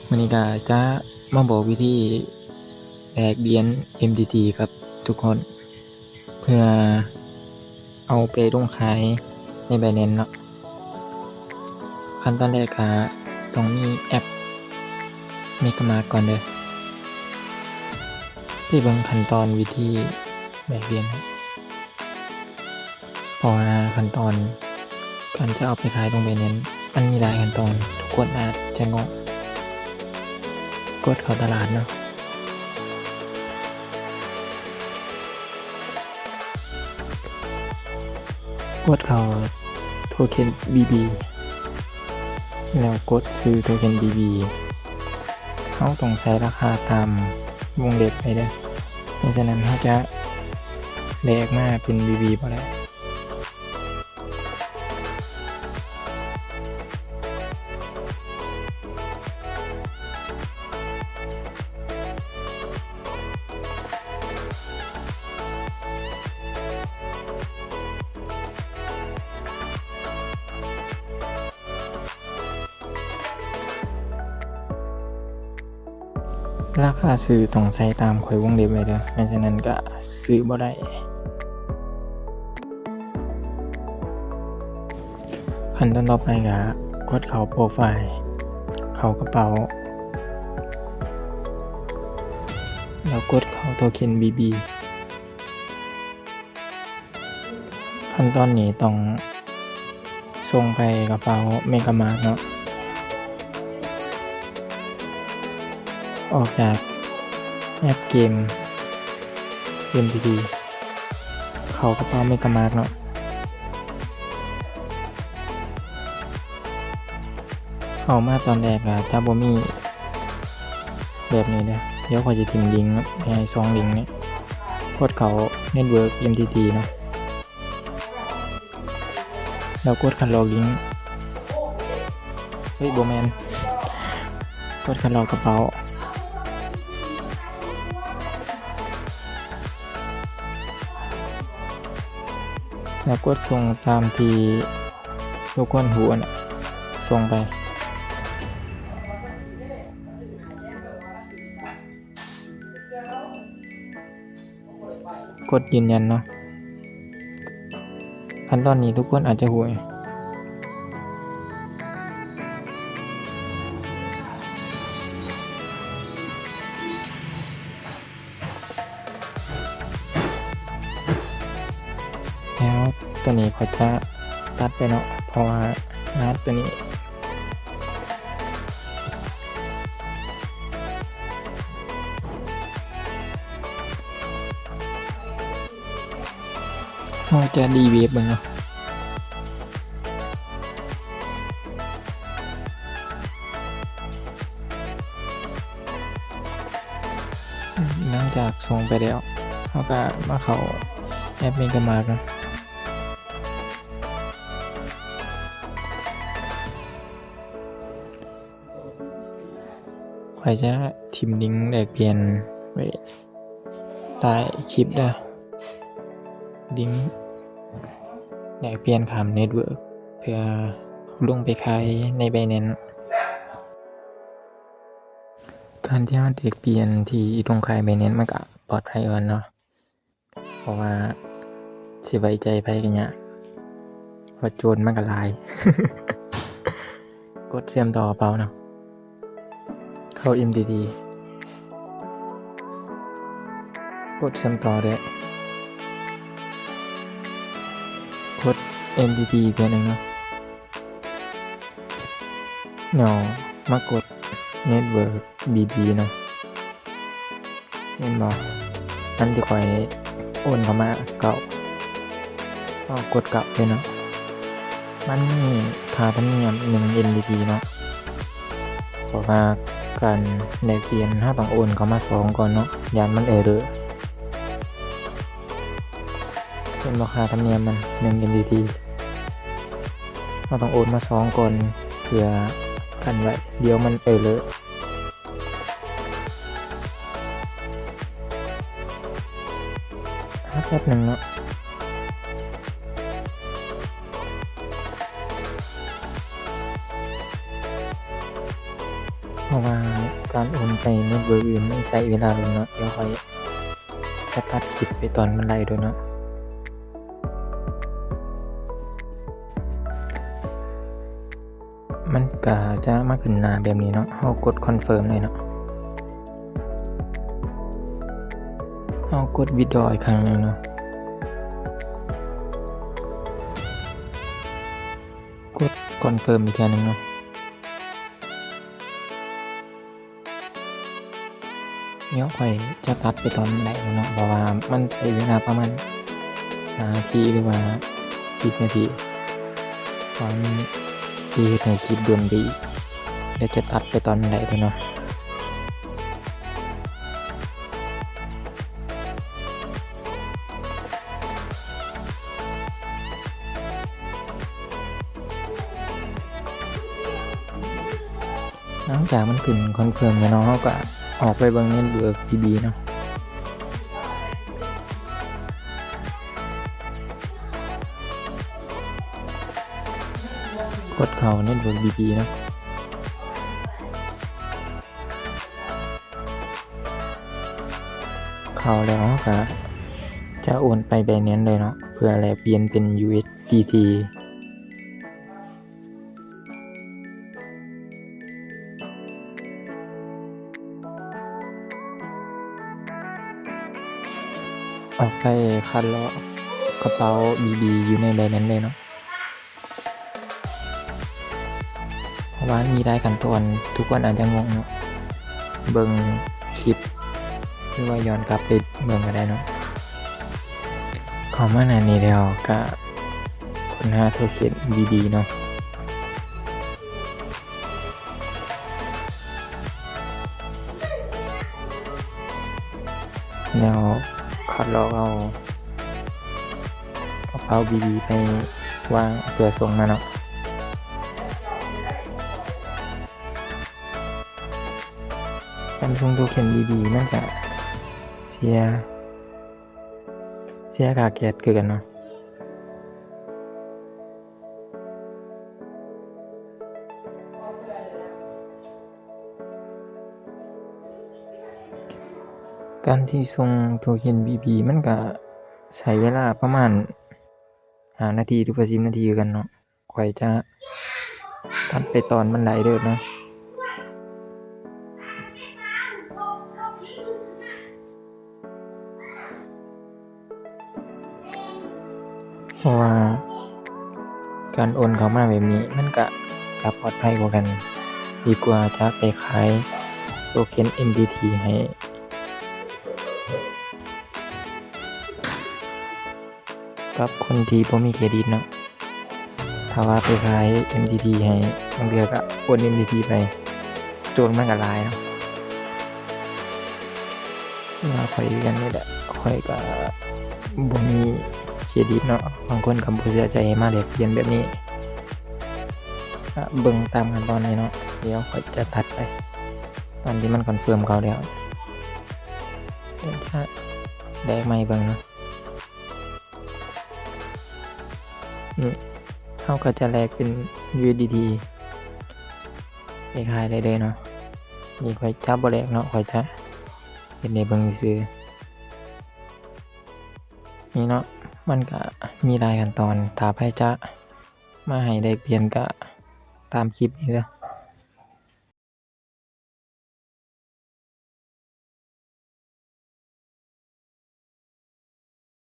มื้อนี้ก็จะมาบอกวิธีแลกเหรียญ MTT ครับทุกคนเพื่อเอาไปลงขายใน Binance เนาะขั้นตอนแรกก็ต้องมีแอป MetaMask ก่อนเด้อที่เบิ่งขั้นตอนวิธีแลกเหรียญเพราะว่าขั้นตอนการจะเอาไปขายลง Binance มันมีหลายขั้นตอนทุกคนอาจจะงงกดเข้าตลาดเนาะกดเข้าโทเค็น BB แล้วกดซื้อโทเค็น BB เราต้องใส่ราคาตามวงเล็บไปเด้อเพราะฉะนั้นเราจะแลกมาเป็น BB บ่ได้ราคาซื้อต้องใส่ตามข้อยวงเล็บไว้เด้อเพราะฉะนั้นก็ซื้อบ่ได้ขั้นตอนต่อไปก็กดเข้าโปรไฟล์เข้ากระเป๋าแล้วกดเข้าโทเค็น BB ขั้นตอนนี้ต้องส่งไปกระเป๋า MetaMask เนาะออกจากแอปเกม MTT เข้ากระเป๋า MetaMask เนาะเข้ามาตอนแรกก็จะบ่มีแบบนี้เด้อเดี๋ยวข้อยจะทิ่มลิงก์ให้2ลิงก์นี้กดเข้า Network MTT เนาะแล้วกดคันลอกลิงก์บ่แม่นกดคันลอกกระเป๋าแล้วกดส่งตามที่ทุกคนรู้น่ะส่งไปกดยืนยันเนาะขั้นตอนนี้ทุกคนอาจจะรู้แล้วตัวนี้ขอจะตัดไปเนาะเพราะว่าตัวนี้เราจะดีเวฟเบิ่งเนาะหลังจากส่งไปแล้วเราก็มาเข้าแอป MetaMask เนาะข้อยจะทิ่มลิงก์แลกเปลี่ยนไว้ใต้คลิปเด้อลิงก์แลกเปลี่ยนข้าม Network เพื่อลงไปขายใน Binance การที่เราแลกเปลี่ยนที่ลงขาย Binance มันก็ปลอดภัยกว่าเนาะเพราะว่าสิไว้ใจไผก็ยากเพราะโจรมันก็หลาย กดเชื่อมต่อกระเป๋าเนาะเข้า MTT กดเชื่อมต่อด้วยกด MTT อีกตัวหนึ่งเนาะเนาะมากด Network BB เนาะเห็นบ่อันที่ข้อยโอนเข้ามาเก่าก็กดกลับเลยเนาะมันมีค่าธรรมเนียม1 MTT เนาะเพราะว่าการแลกเปลี่ยนเราต้องโอนเข้ามา2ก่อนเนาะย้านมันเด้อเป็นบ่ค่าธรรมเนียมมัน1 MTT เราต้องโอนมา2ก่อนเพื่อกันไว้เดี๋ยวมันเด้อแป๊บนึงเนาะพอ ราะว่าการโอนไปเน็ตเวิร์กอื่นมันใช้เวลาโดนเนาะเดี๋ยวค่อยจะตัดคลิปไปตอนมันไลฟ์โดยเนาะมันก็จะมาขึ้นหน้าแบบนี้เนาะเรากดคอนเฟิร์มเลยเนาะเรากดวิดดออีกครั้งหนึงเนาะกดคอนเฟิร์มอีกครั้งนึงเนาะเดี๋ยวค่อยจะตัดไปตอนมันไลฟ์เนาะเพราะว่ามันใช้เวลาประมาณ5 นาทีหรือว่า10 นาทีตอนที่เฮ็ดให้คลิปโดนไปอีกเดี๋ยวจะตัดไปตอนไหนด้วยเนาะหลังจากมันขึ้นคอนเฟิร์มแล้วเนาะเราก็ออกไปเบิ่งเน็ตเวิร์ก BB เนาะกดเข้าเน็ตเวิร์ก BB เนาะเข้าแล้วเราก็จะโอนไปBinanceเลยเนาะเพื่อแลกเปลี่ยนเป็น USDT ออกไปคัดลอกกระเป๋า BB อยู่ใน Binance เลยเนาะเพราะว่ามีหลายขั้นตอนทุกคนอาจจะงงเนาะเบิ่งคลิปหรือว่าย้อนกลับไปเบิ่งก็ได้เนาะเข้ามาในนี้แล้วก็ค้นหาโทเค็น BB เนาะแล้วคัดลอกเอากระเป๋า BB ไปวางเพื่อส่งมาเนาะการส่งโทเค็น BB มันก็เสียค่าแก๊สคือกันเนาะการที่ส่งโทเค็น BB มันก็ใช้เวลาประมาณ5 นาทีหรือว่า10 นาทีคือกันเนาะข้อยจะตัดไปตอนมันไลฟ์เด้อเนาะเพราะว่าการโอนเข้ามาแบบนี้มันก็จะปลอดภัยกว่ากันดีกว่าจะไปขายโทเค็น MTT ให้กับคนที่บ่มีเครดิตเนาะถ้าว่าไปขาย MTT ให้บางเทื่อก็โอน MTT ไปโจรมันก็หลายเนาะว่าข้อยคือกันนี่แหละข้อยก็บ่มีเครดิตเนาะบางคนก็บ่เชื่อใจให้มาแลกเปลี่ยนแบบนี้ก็เบิ่งตามขั้นตอนนี้เนาะเดี๋ยวข้อยจะตัดไปตอนที่มันคอนเฟิร์มเขาแล้วเดี๋ยวจะแลกใหม่เบิ่งเนาะนี่เราก็จะแลกเป็น USDT ไปขายได้เลยเนาะนี่ข้อยจะบ่แลกเนาะข้อยจะเฮ็ดให้เบิ่งซื่อนี่เนาะมันก็มีหลายขั้นตอนถ้าไผจะมาให้ได้เปลี่ยนก็ตามคลิปนี้เด้อ